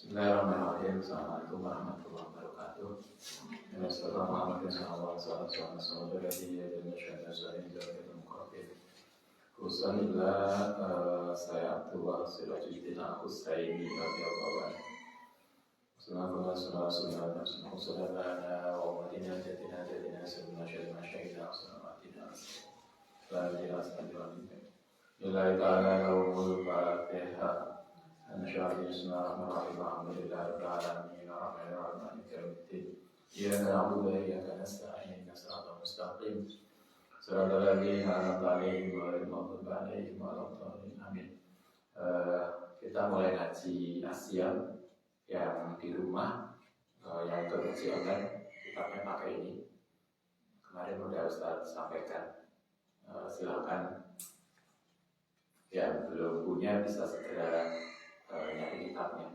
Bismillahirrahmanirrahim. Assalamualaikum warahmatullahi wabarakatuh. Assalamualaikum warahmatullahi wabarakatuh. Kusanillah saya Abdullah Sirajuddin Al-Husaini radhiyallahu anhu. Lillahi ta'ala lahul Fatihah. Bismillahirrahmanirrahim. Alhamdulillahirabbil alamin. Arrahmanirrahim. Maliki yaumiddin. Iyyaka na'budu wa iyyaka nasta'in. Ihdinas siratal mustaqim. Shiratal ladzina an'amta 'alaihim ghairil maghdubi 'alaihim waladdallin. Amin. Kita mulai ngaji Asyam yang di rumah, yang terkecil online, kitabnya pakai ini. Kemarin udah Ustaz sampaikan. Silakan yang belum punya bisa segera nyari kitabnya.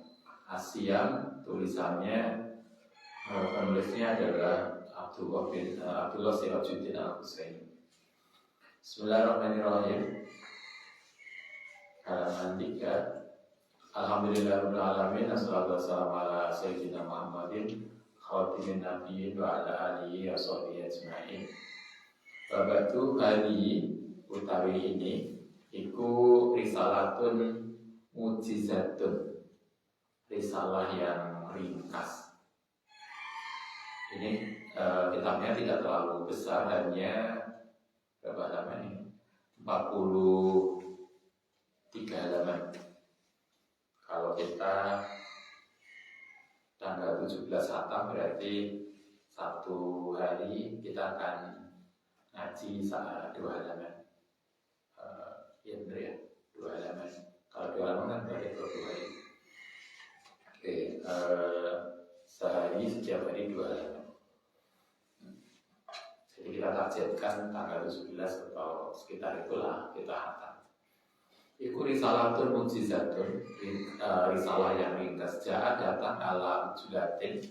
Asyam tulisannya penulisnya adalah Abdullah Sirajuddin Al-Husaini. Bismillahirrahmanirrahim. Halaman 3. Alhamdulillahirabbil alamin. Wassalatu wassalamu ala sayyidina Muhammadin khatimin nabiyyin wa ala alihi washabihi ajmain. Babatu kali utawi ini iku risalatun mujizatun, risalah yang ringkas. Ini kitabnya tidak terlalu besar, hanya berapa halaman ini? 43 halaman. Kalau kita tanggal 17 hatam berarti satu hari kita akan ngaji 2 halaman. Ya benar ya, 2 halaman. Kalau 2 halaman kan berarti 20 hari. Oke, sehari setiap hari 2 halaman. Jadi kita targetkan tanggal 17 atau sekitar itulah kita hatam. Iku risalatun mujizatun, risalah yang ringkas. Ja'a datang ala ujulatin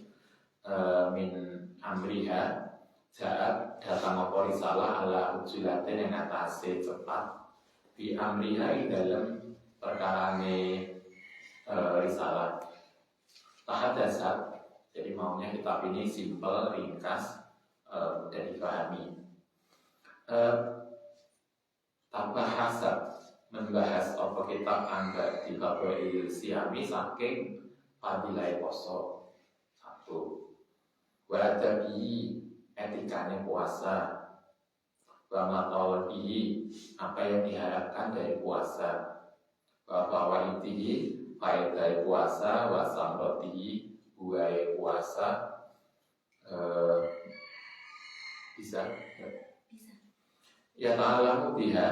min amriha. Ja'a datang apa risalah ala ujulatin yang atasnya cepat. Bi amriha dalam perkarane risalah. Tahadasat. Jadi maunya kitab ini simple, ringkas, mudah dipahami. Tabahasat, membahas apa kitab angga di Fadhail Siyami saking fadilah poso. 1. Wa adabi, etikanya puasa. Wa matalabihi, apa yang diharapkan dari puasa. Wa fawaitihi, faedah puasa. Wa samrotihi, buaya puasa. Bisa? Ya ta'alamu biha,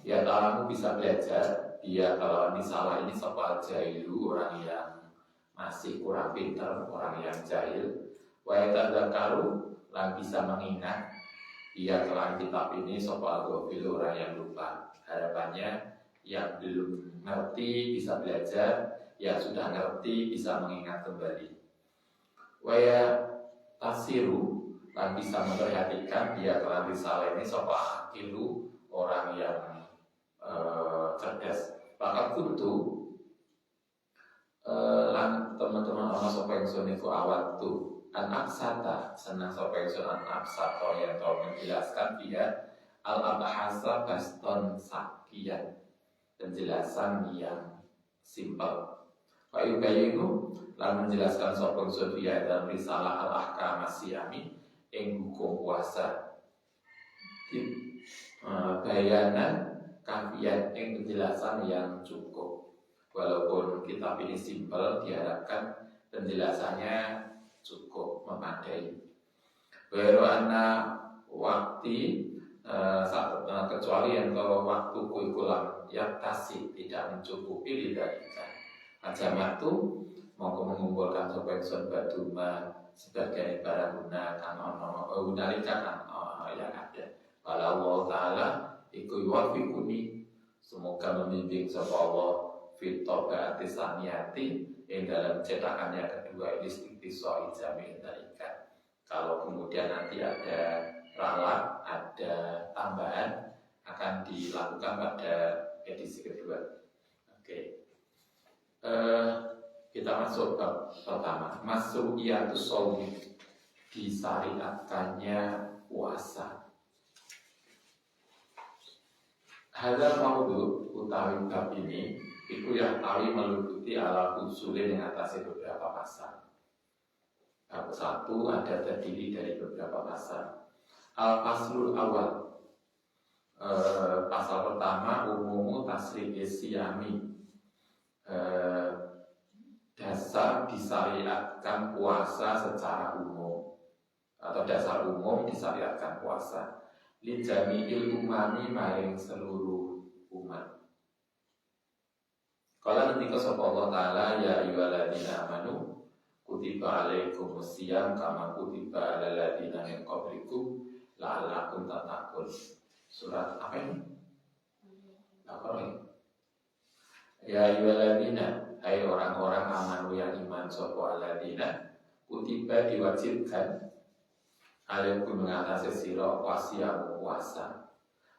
ya ta'alamu bisa belajar. Dia kalau misalnya ini soal jahilu, orang yang masih kurang pintar, orang yang jahil. Wa yatadzakaru, lang bisa mengingat. Dia kelan kitab ini soal gofil, orang yang lupa. Harapannya yang belum ngerti bisa belajar, yang sudah ngerti bisa mengingat kembali. Waya tasiru, dan bisa memperhatikan dia kelan risalah ini soal akilu, orang yang cerdas. Maka kuntu lan teman-teman sama sopa yang suniku awat tuh an-aksata, senang sopa yang sun an-aksata yang telah menjelaskan dia al-abahasa baston sakian, penjelasan yang simpel. Wa yubayinu lan menjelaskan sopa yang sun dia dalam risalah al-ahkam asyami yang hukum puasa. Bayanan kafian yang penjelasan yang cukup. Walaupun kitab ini simpel, diharapkan penjelasannya cukup memadai. Baru anak waktu kecuali yang waktu kurikulum yang tasik tidak mencukupi lidahika. Macam itu mau mengumpulkan sobat baduma sebagai barang guna kan ono unalika kan yang ada. Kalau Allah Taala iku wafikuni, semoga membimbing sapa Allah fitobaati saniyati yang dalam cetakannya kedua istiqtisoi jami dalika. Kalau kemudian nanti ada ralat, ada tambahan, akan dilakukan pada edisi kedua. Oke. Kita masuk bab pertama, masru'iyatus shaumi, disyariatkannya puasa. Hadal maudhu utawi bab ini iku yang tawi meliputi ala usulin yang atasnya beberapa pasal. Bab satu ada terdiri dari beberapa pasal. Al-faslul awal, pasal pertama umumu tasrih siyami, dasar disyariatkan puasa secara umum, atau dasar umum disyariatkan puasa li jami'il umami maring seluruh umat. Qala nanti sapa Allah taala ya ayyuhalladzina amanu kutiba alaikumus syiyam kama kutiba alal ladzina min qablikum la'allakum tattaqun. Surat apa ini? Al-Qur'an. Ya ayyuhalladzina, hai orang-orang amanu yang iman sapa alladzina kutiba diwajibkan alaikum mengatasi sira wasiyamu puasa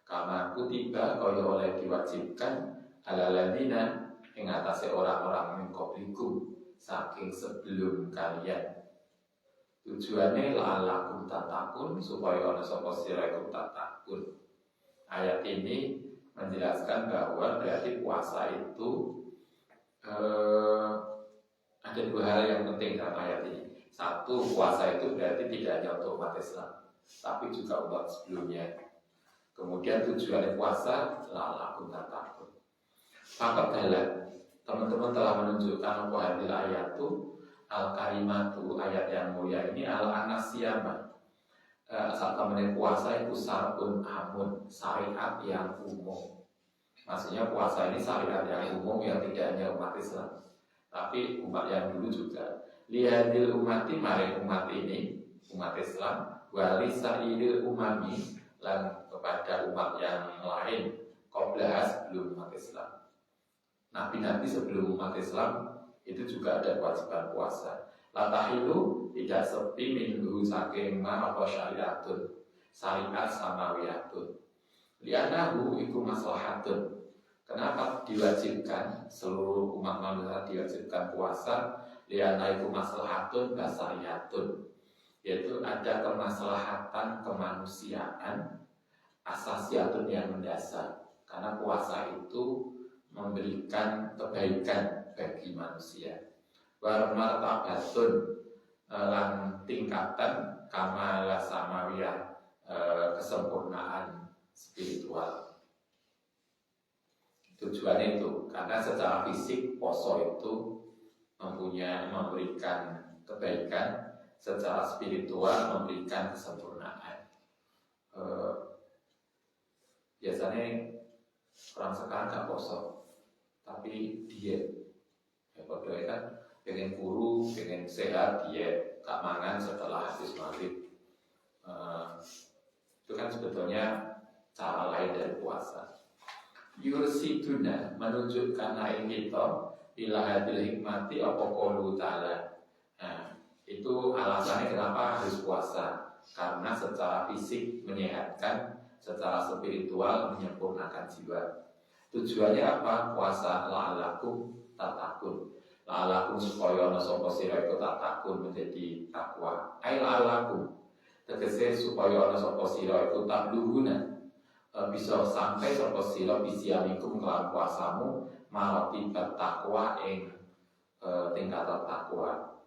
kama kutiba kaya oleh diwajibkan alal ladzina ing atase orang-orang min qablikum saking sebelum kalian. Tujuannya la'allakum tattaqun, supaya ana sapa sira iku tattaqun. Ayat ini menjelaskan bahwa berarti puasa itu ada dua hal yang penting dalam ayat ini. Satu, puasa itu berarti tidak hanya untuk umat Islam, tapi juga umat sebelumnya. Kemudian tujuannya puasa la'allakum tattaqun. Fakat dalam teman-teman telah menunjukkan apa hadil ayat itu al-karimatu, ayat yang mulia ini al-anasiyama, saat teman puasa itu sarun amun, syariat yang umum. Maksudnya puasa ini syariat yang umum yang tidak hanya umat Islam, tapi umat yang dulu juga. Lihadil umati, mari umat ini, umat Islam, wali sa'idil umami, dan kepada umat yang lain, qoblahas belum umat Islam. Nabi-nabi sebelum umat Islam itu juga ada kewajiban puasa. Latahilu tidak sepi minhu saking ma apa syariatun, syariat samawiyatun. Lianahu iku maslahatun. Kenapa diwajibkan seluruh umat manusia diwajibkan puasa? Liana iku maslahatun basariyatun, yaitu ada kemaslahatan kemanusiaan asasiyatun yang mendasar. Karena puasa itu memberikan kebaikan bagi manusia. Warmartabatun lan tingkatan kamala samawiyah, kesempurnaan spiritual. Tujuannya itu karena secara fisik poso itu memberikan kebaikan, secara spiritual memberikan kesempurnaan. Biasanya orang sekarang gak poso, tapi diet. Ya padahal kan pengen kuru, pengen sehat, diet, gak mangan setelah habis maghrib. Itu kan sebetulnya cara lain dari puasa. Yursiduna, menunjukkan lain kita ila hadil hikmati apa qaulu ta'ala. Nah, itu alasannya kenapa harus puasa. Karena secara fisik menyehatkan, secara spiritual menyempurnakan jiwa. Tujuannya apa? Puasa la'alakum tattaqun. La'alakum supaya ana sapa sira iku tattaqun, menjadi takwa. Ai la'alakum tegese supaya ana sapa sira iku tablughuna, bisa sampai sapa sira bisiamikum kelawan puasamu marati takwa ing tingkatan takwa.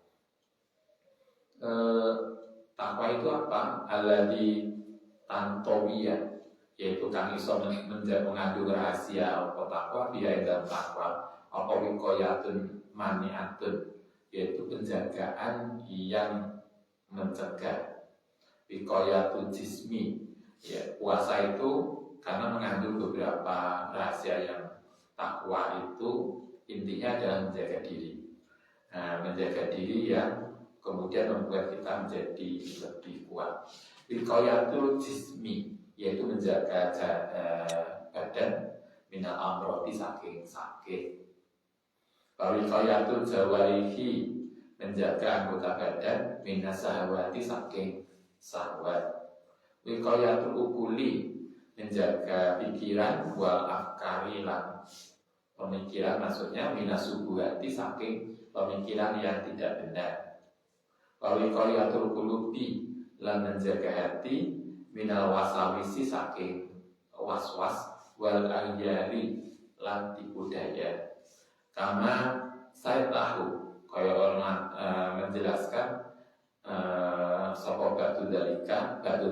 Takwa itu apa? Alladzi tantawiyah, yaitu kang iso mengandung rahasia apa takwa dia dalam takwa. Apa wikoyatun maniatun, yaitu penjagaan yang mencegah. Wikoyatun jismi, ya, puasa itu karena mengandung beberapa rahasia yang takwa itu intinya adalah menjaga diri. Nah, menjaga diri yang kemudian membuat kita menjadi lebih kuat. Wikoyatul jismi, yaitu menjaga badan minal amrodi saking sakit. Wikoyatul jawarihi, menjaga anggota badan minas sahwati saking sahwat. Wikoyatul ukuli, menjaga pikiran wal afkari lan Pemikiran maksudnya minasubuhati, saking pemikiran yang tidak benar. Waliqayatul qulubi, lan menjaga hati minal wasawisi, saking was-was, wal ahyari, lan tipu daya. Karena saya tahu kaya orang menjelaskan batu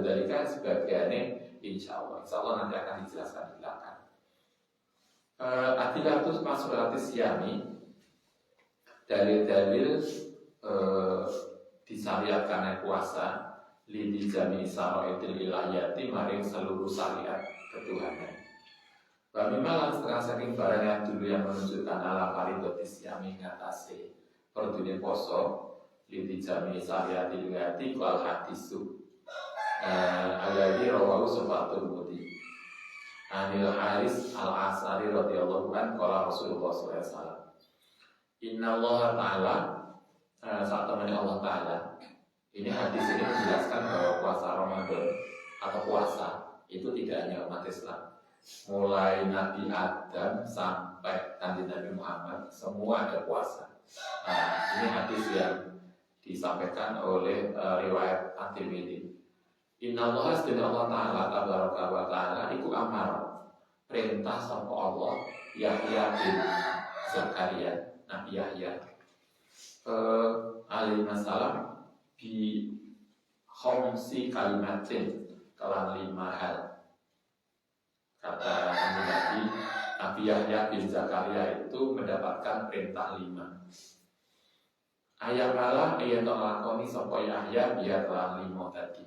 dalika sebagiannya insya Allah nanti akan dijelaskan di belakang. Adilatus masuratis yami, dalil-dalil disyariatkan puasa lidi jami saroidil ilayati, maring seluruh syariat ketuhanan. Bamimalan setengah saking barang yang dulu yang menunjukkan ala faridotis yami ngatasi perdunia poso lidi jami syariatil ilayati kual hadisu alladhi rawahu sofatul mudi Anil Haris al-Asari radhiyallahu anhu qala Rasulullah sallallahu alaihi wasallam, Inna Allah Ta'ala, saat temannya Allah Ta'ala. Ini hadis ini menjelaskan bahwa puasa Ramadan atau puasa itu tidak hanya umat Islam. Mulai Nabi Adam sampai nanti Nabi Muhammad, semua ada puasa. Ini hadis yang disampaikan oleh riwayat At-Tirmidzi. Inna Allah asdina Allah Ta'ala tabaraka wa ta'ala iku amar, perintah sama Allah Yahya bin Zakaria, Nabi Yahya alaihi salam bi khomsi kalimatin, kelan 5 hal. Kata Nabi Yahya bin Zakaria itu mendapatkan perintah 5. Ayat malah ia ngelakoni sapa Yahya biar kelan 5 tadi.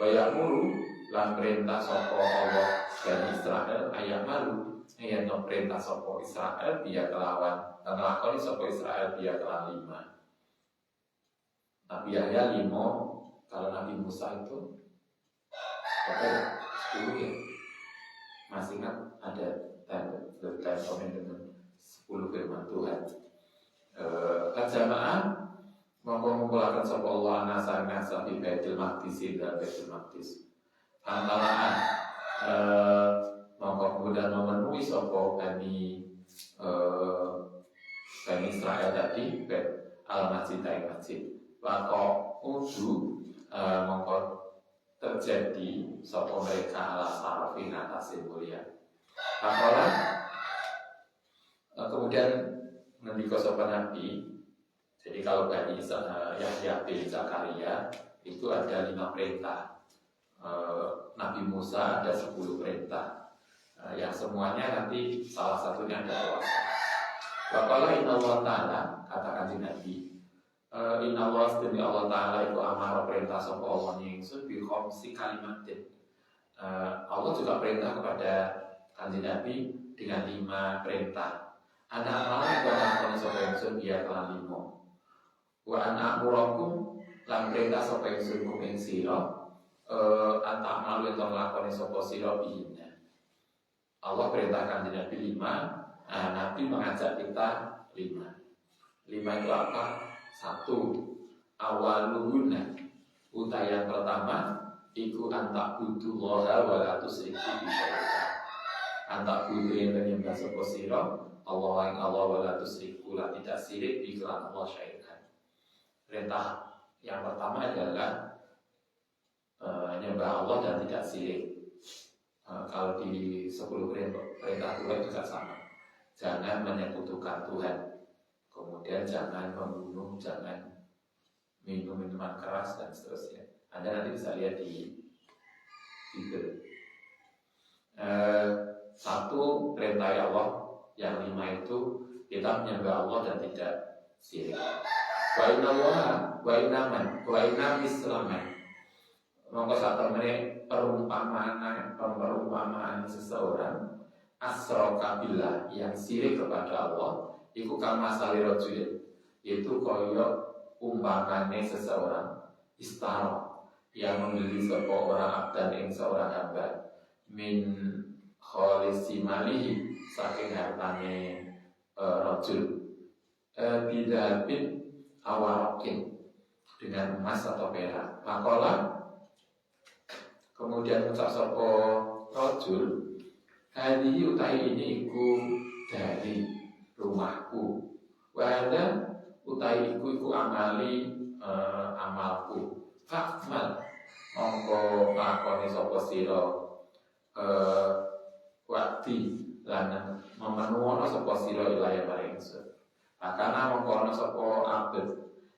Wayamuru lan perintah sapa Allah dan Israel ayat malu ayat no perintah sapa Israel biar kelawan dan ngelakoni sapa Israel biar kelan 5. Nabi Yahya 5, kalau Nabi Musa itu 10 ya. Masih ingat ada komen dengan 10 firman Tuhan. Jamaah mengumpulkan sapa Allah nasa di Baitul Maqdis dan Baitul Maqdis. Antaraan mongko kemudian memenuhi sapa Bani Israel tadi al-masjid masjid. Waqo udu mongko terjadi sapa mereka ala sarafin atas mulia. Apalah kemudian ngendika sapa Nabi. Jadi kalau Bani Yahya bin Zakaria itu ada 5 perintah. Nabi Musa ada 10 perintah. Yang semuanya nanti salah satunya ada puasa. Waqala inna Allah Ta'ala, katakan di Nabi, inna Allah demi Allah Ta'ala itu amara perintah sapa Allah nyingsun bi khamsi kalimatin. Allah juga perintah kepada kanjeng Nabi dengan 5 perintah. Ana amara itu lakoni sapa ingsun biya kelan 5. Wa anak murakum lan perintah sapa ingsun ing sira antak malu itu nglakoni sapa sira bihinna. Allah perintahkan di Nabi 5, Nabi mengajak kita 5. 5 itu apa? 1. Awaluhunna, utai yang pertama iku antak budullaha wa la tusyriku bi syai'in. Antak budu yang menyembah sapa sira Allah yang Allah wa la tusyriku, la tidak syirik bi kelan Allah syai'in. Perintah yang pertama adalah menyembah Allah dan tidak syirik. Kalau di 10 perintah Tuhan juga sama. Jangan menyekutukan Tuhan. Kemudian jangan membunuh, jangan minum minuman keras dan seterusnya. Anda nanti bisa lihat di Bible. 1 perintah Allah, yang 5 itu kita menyembah Allah dan tidak syirik. Wa inna islaman. Mongko satemene perumpamaan seseorang asroka billah yang syirik kepada Allah iku kama salirojul, itu koyo umpamane seseorang istaro yang membeli sebuah orang abdan ing seorang hamba min kholisi malihi saking hartane rojul bidabin awarokin dengan emas atau perak. Makola kemudian ucap sopo rojul hadihi utai ini iku dari rumahku. Wahada utai iku amali amalku. Fakmal mongko lakoni sapa sira wakti lan memenuhi sapa sira ilaya maring ingsun. Akana mongko ana sapa abet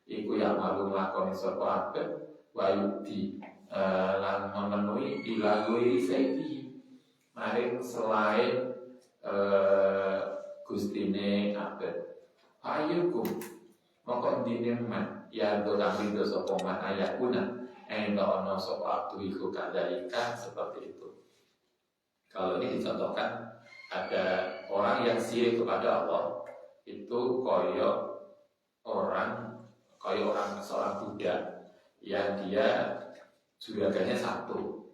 iku yang malu lakoni sapa abet wayudi lan memenuhi ilahi saiki maring selain gustine abet. Ayukum mongko dine man ya do kang do sapa man ayakuna ento ana sapa abdu iku kadalika seperti itu. Kalau ini dicontohkan ada orang yang sirik kepada Allah itu koyo orang seorang budak yang dia juraganya satu.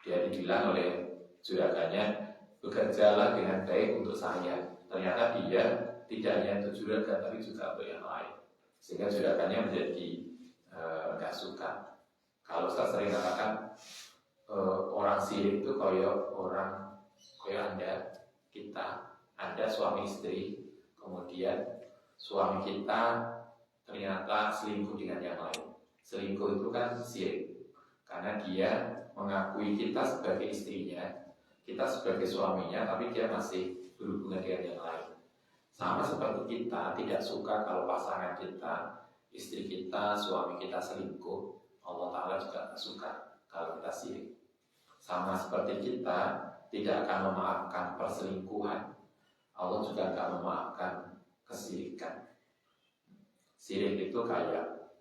Dia dibilang oleh juraganya bekerjalah dengan baik untuk saya. Ternyata dia tidak hanya untuk juragan tapi juga untuk yang lain. Sehingga juragannya menjadi gak suka. Kalau saya sering katakan orang sirik itu koyo Anda, kita, Anda suami istri, kemudian suami kita ternyata selingkuh dengan yang lain. Selingkuh itu kan sirik, karena dia mengakui kita sebagai istrinya, kita sebagai suaminya, tapi dia masih berhubungan dengan yang lain. Sama seperti kita tidak suka kalau pasangan kita, istri kita, suami kita selingkuh. Allah Ta'ala juga tidak suka kalau kita sirik. Sama seperti kita tidak akan memaafkan perselingkuhan, Allah juga akan memaafkan kesirikan. Sirik itu kayak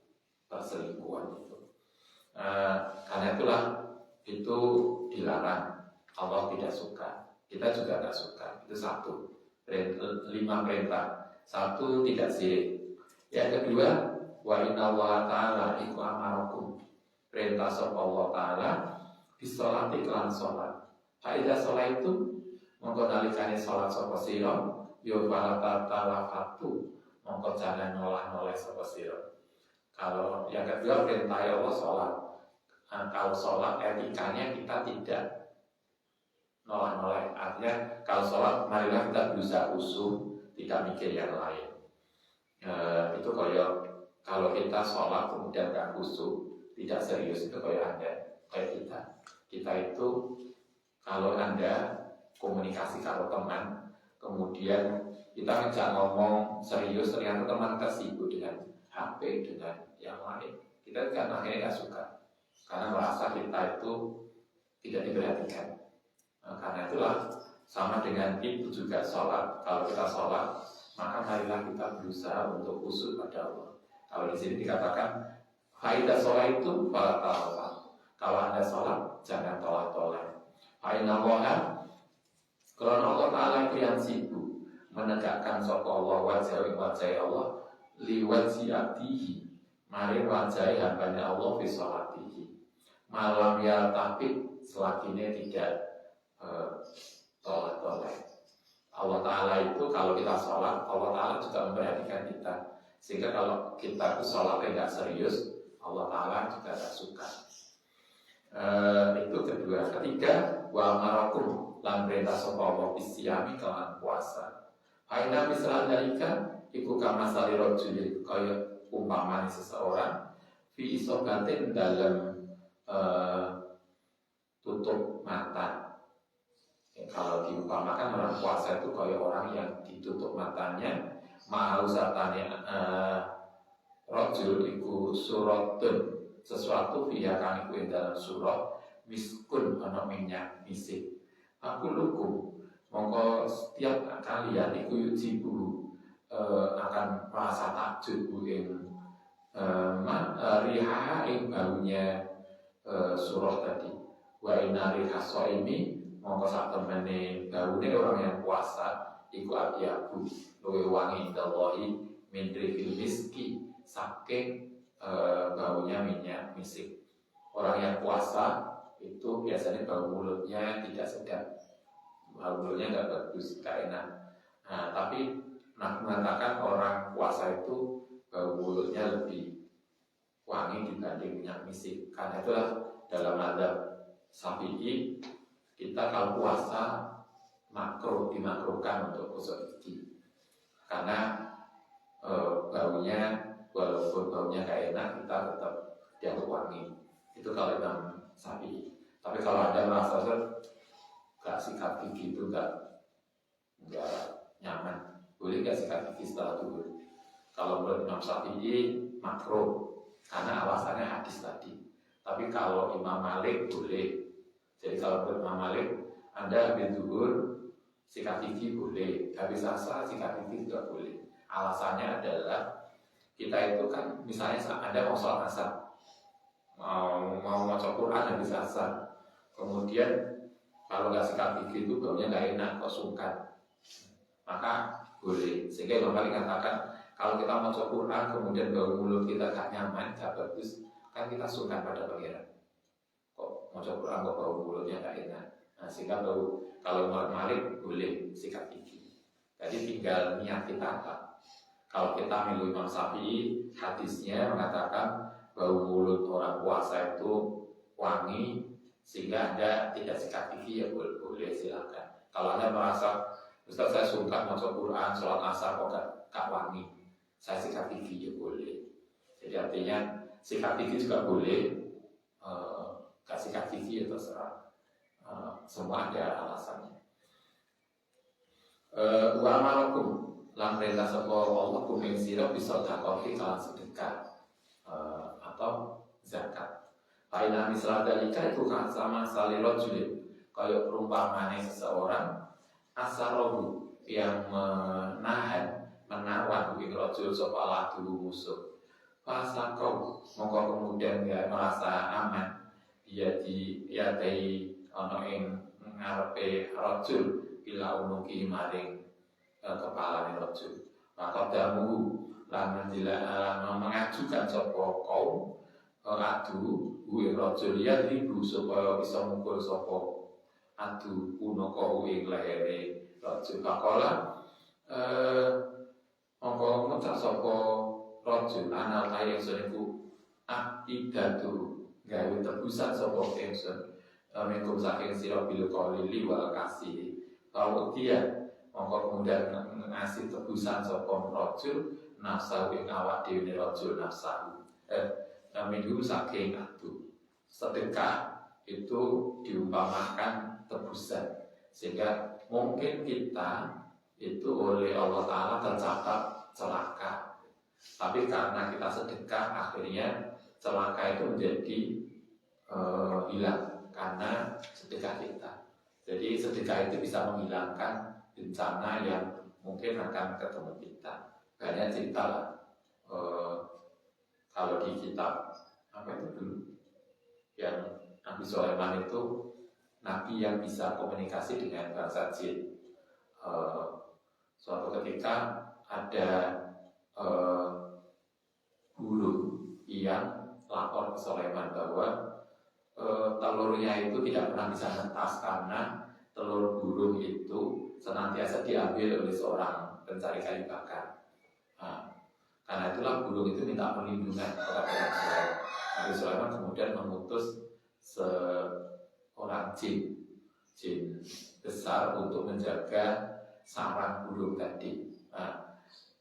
perselingkuhan itu. Karena itulah itu dilarang. Allah tidak suka, kita juga tidak suka. Itu satu. 5 perintah. 1, tidak sirik. Yang kedua, wa inna wa ta'ala iku amarakum. Perintah sapa Allah Ta'ala bisolati kelan sholat. Faidah sholat itu mongko nalikane sholat sapa sira yo falata talafatu mongko jangan noleh sapa sira. Kalau yang kedua perintah Allah sholat. Kalau sholat etikanya kita tidak noleh. Artinya kalau sholat marilah kita berusaha khusyuk, tidak mikir yang lain. Itu kalau kita sholat kemudian gak khusyuk, tidak serius, itu kayak kita itu kalau Anda komunikasi kalau teman, kemudian kita ngejak ngomong serius, ternyata teman tersibuk dengan HP, dengan yang lain, kita kan akhirnya gak suka, karena merasa kita itu tidak diperhatikan. Karena itulah sama dengan itu juga sholat. Kalau kita sholat, maka marilah kita berusaha untuk khusyuk pada Allah. Kalau di sini dikatakan faidah sholat itu pada tawaf. Kalau Anda sholat, jangan tolak-tolak. Fa'inna Allah, karena Allah Ta'ala itu yang sibuk menegakkan sapa Allah wajah Allah liwajhi abdihi, mari wajah hambanya Allah fi sholatihi. Malam ya tapi selagine tidak tolak-tolak. Allah Ta'ala itu kalau kita sholat, Allah Ta'ala juga memperhatikan kita. Sehingga kalau kita sholatnya tidak serius, Allah Ta'ala juga tidak suka. Itu kedua. Ketiga, wa amarakum lan perintah sapa Allah bisyami kelawan puasa. Aina misal dalika iku kama sari rajul kaya umpamane seseorang fi isobatin dalam tutup mata. Kalau diumpamakan orang puasa itu kaya orang yang ditutup matanya, ma'ausatane rajul iku suratun sesuatu via kang iku dalam surat miskun ana minyak misik. Aku luku mongko setiap kalian iku yujibu akan merasa takjub ing riha ing baunya surat tadi. Wa inari hasoimi mongko sak temene baune orang yang puasa iku abiyabu luwe wangi indallahi min rihil miski saking baunya minyak misik. Orang yang puasa itu biasanya bau mulutnya tidak sedap, bau mulutnya nggak bagus, nggak enak. Nah, tapi mengatakan orang puasa itu bau mulutnya lebih wangi dibanding minyak misik. Karena itulah dalam adab Syafi'i kita kalau puasa dimakruhkan untuk gosok gigi karena baunya walaupun baunya gak enak kita tetap dianggap wangi. Itu kalau Imam Syafi'i. Tapi kalau Anda merasa gak sikat gigi itu gak nyaman, boleh gak sikat gigi setelah duhur. Kalau menurut Imam Syafi'i makruh karena alasannya hadis tadi. Tapi kalau Imam Malik boleh. Jadi kalau menurut Imam Malik, Anda habis duhur sikat gigi boleh, habis asar sikat gigi juga boleh. Alasannya adalah kita itu kan misalnya Anda mau sholat asar, mau baca Quran habis asar, kemudian kalau nggak sikat gigi itu baunya nggak enak, kok sungkan, maka boleh. Sehingga Imam Malik katakan kalau kita baca Quran kemudian bau mulut kita gak nyaman, gak bagus, kan kita sungkan pada pangeran. Kok baca Quran kok bau mulutnya gak enak. Nah, sehingga kalau Imam Malik boleh sikat gigi. Jadi tinggal niat kita apa. Kalau kita milu Imam Syafi'i, hadisnya mengatakan bau mulut orang puasa itu wangi, sehingga Anda tidak sikat gigi, ya boleh silakan. Kalau Anda merasa Ustaz saya sungkan baca Quran, sholat asar kok gak wangi, saya sikat gigi, ya boleh. Jadi artinya sikat gigi juga boleh, gak sikat gigi ya terserah. Semua ada alasannya. Wa amalakum lan perintah sapa Allah kum ing sira bisa takoti kalan sedekah atau zakat. Aina misal dalika itu kan sama salirot julid. Kayak perumpamannya seseorang asarobu yang menawan ing rajul sapa ladu musuh. Pasakau mongko kemudian dia merasa aman. Dia diadai ana ing ngarepe rajul ila unuki maring kepala rajul. Maka damu lan mengajukan sapa kaum adu ing rajul ya ribu supaya bisa mukul sapa adu unaka ing lehere rajul. Pakola mongko ngucap sapa rajul ana kaya seniku akidatu gawe tebusan sapa ingsun mengko saking sira bil qalili wal kasih. Kalau dia mongko kemudian ngasih tebusan sapa rajul nafsu ing awak dhewe rajul nafsu minum saking adu. Sedekah itu diumpamakan tebusan, sehingga mungkin kita itu oleh Allah Ta'ala tercatat celaka, tapi karena kita sedekah akhirnya celaka itu menjadi hilang karena sedekah kita. Jadi sedekah itu bisa menghilangkan bencana yang mungkin akan ketemu kita. Banyak cerita lah, kalau di kitab apa itu dulu yang Nabi Sulaiman itu nabi yang bisa komunikasi dengan bangsa jin. Suatu ketika ada burung yang lapor ke Sulaiman bahwa telurnya itu tidak pernah bisa netas karena telur burung itu senantiasa diambil oleh seorang pencari kayu bakar. Karena itulah burung itu minta perlindungan kepada Nabi Sulaiman. Nabi Sulaiman kemudian mengutus seorang jin besar untuk menjaga sarang burung tadi.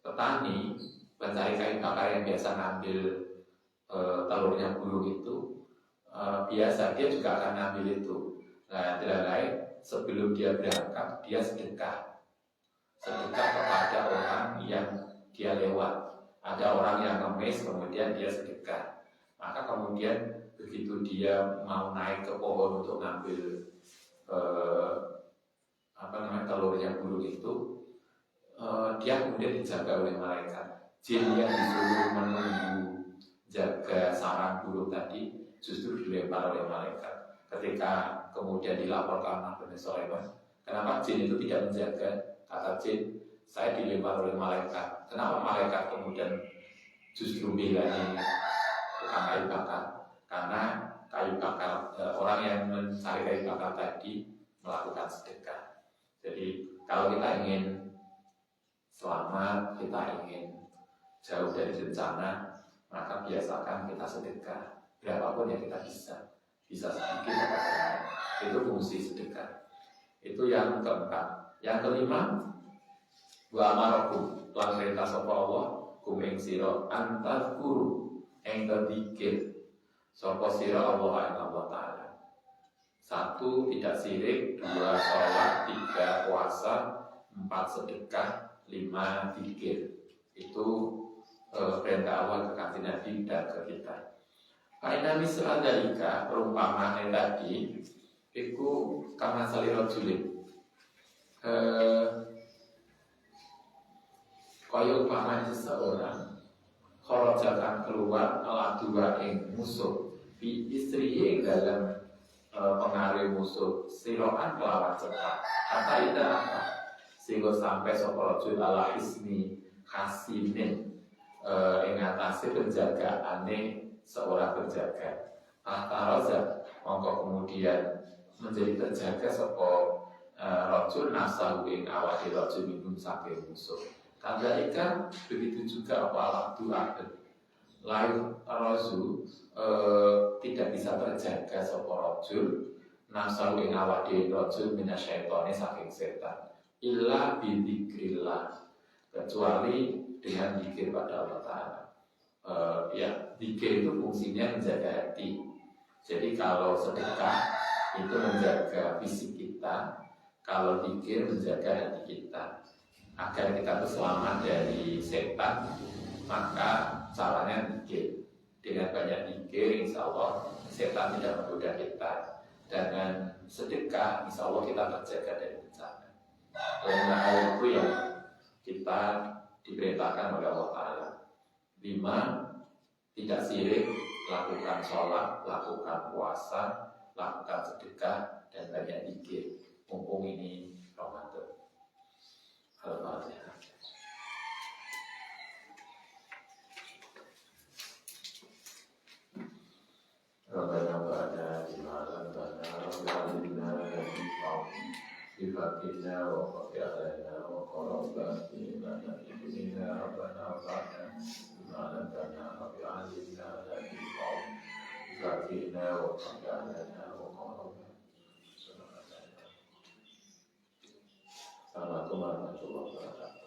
Petani pencari kayu bakar yang biasa ngambil telurnya burung itu biasa dia juga akan ngambil itu. Nah, tidak lain sebelum dia berangkat dia sedekah kepada orang yang dia lewat. Ada orang yang ngemis kemudian dia sedekah. Maka kemudian begitu dia mau naik ke pohon untuk ngambil telurnya burung itu, dia kemudian dijaga oleh malaikat. Jin yang disuruh menunggu jaga sarang burung tadi justru dilempar oleh malaikat. Ketika kemudian dilaporkan Nabi Sulaiman, kenapa jin itu tidak menjaga? Kata jin, saya dilempar oleh malaikat. Kenapa malaikat kemudian justru bilangnya tukang kayu bakar? Karena kayu bakar, orang yang mencari kayu bakar tadi melakukan sedekah. Jadi kalau kita ingin selamat, kita ingin jauh dari bencana, maka biasakan kita sedekah. Berapapun yang kita bisa sedikit atau banyak, itu fungsi sedekah. Itu yang keempat. Yang kelima, wa amarakum lan perintah sapa Allah kum ing sira antar guru ing dzikir sapa sira Allah ing Allah taala. 1 tidak sirik, 2 sholat, 3 puasa, 4 sedekah, 5 dzikir. Itu perintah Allah ke kanjeng Nabi dan ke kita. Aina misal dalika perumpamaan tadi iku kama saliro julid. Kaya umpamanya seseorang kharajakan keluar al-adwa ing musuh bi istri ing dalam pengaruh musuh siroan kelawan cepat kata ida sehingga sampai sapa rajul ala ismi hasinin ing atase penjagaane seorang penjaga ataroza mongko kemudian menjadi terjaga sapa rajul nafsahu ing awake rajul minum saking musuh. Kadzalika begitu juga apa doa lain rasul tidak bisa terjaga sapa rajul nafsahu ing awake rajul minasyaitone saking setan illa bi dzikrillah kecuali dengan zikir pada Allah Ta'ala. Ya, zikir itu fungsinya menjaga hati. Jadi kalau sedekah itu menjaga fisik kita, kalau zikir menjaga hati kita agar kita selamat dari setan. Maka caranya zikir. Dengan banyak zikir, insya Allah setan tidak menggoda kita. Dengan sedekah, insya Allah kita terjaga dari bencana. Karena hal itu yang kita diperintahkan oleh Allah Ta'ala. 5, tidak sirik, lakukan sholat, lakukan puasa, lakukan sedekah, dan banyak zikir. Mumpung ini Ramadan. Al-Fatihah. Rabbana ba'da bimalan bana Rabbana yadi fa'u Bifatina wa fafi'alana wa qarabbatina Ibnina Rabbana ba'da bimalan bana Rabbana yadi fa'u Bifatina wa fafi'alana wa qarabbatina. Assalamualaikum warahmatullahi wabarakatuh.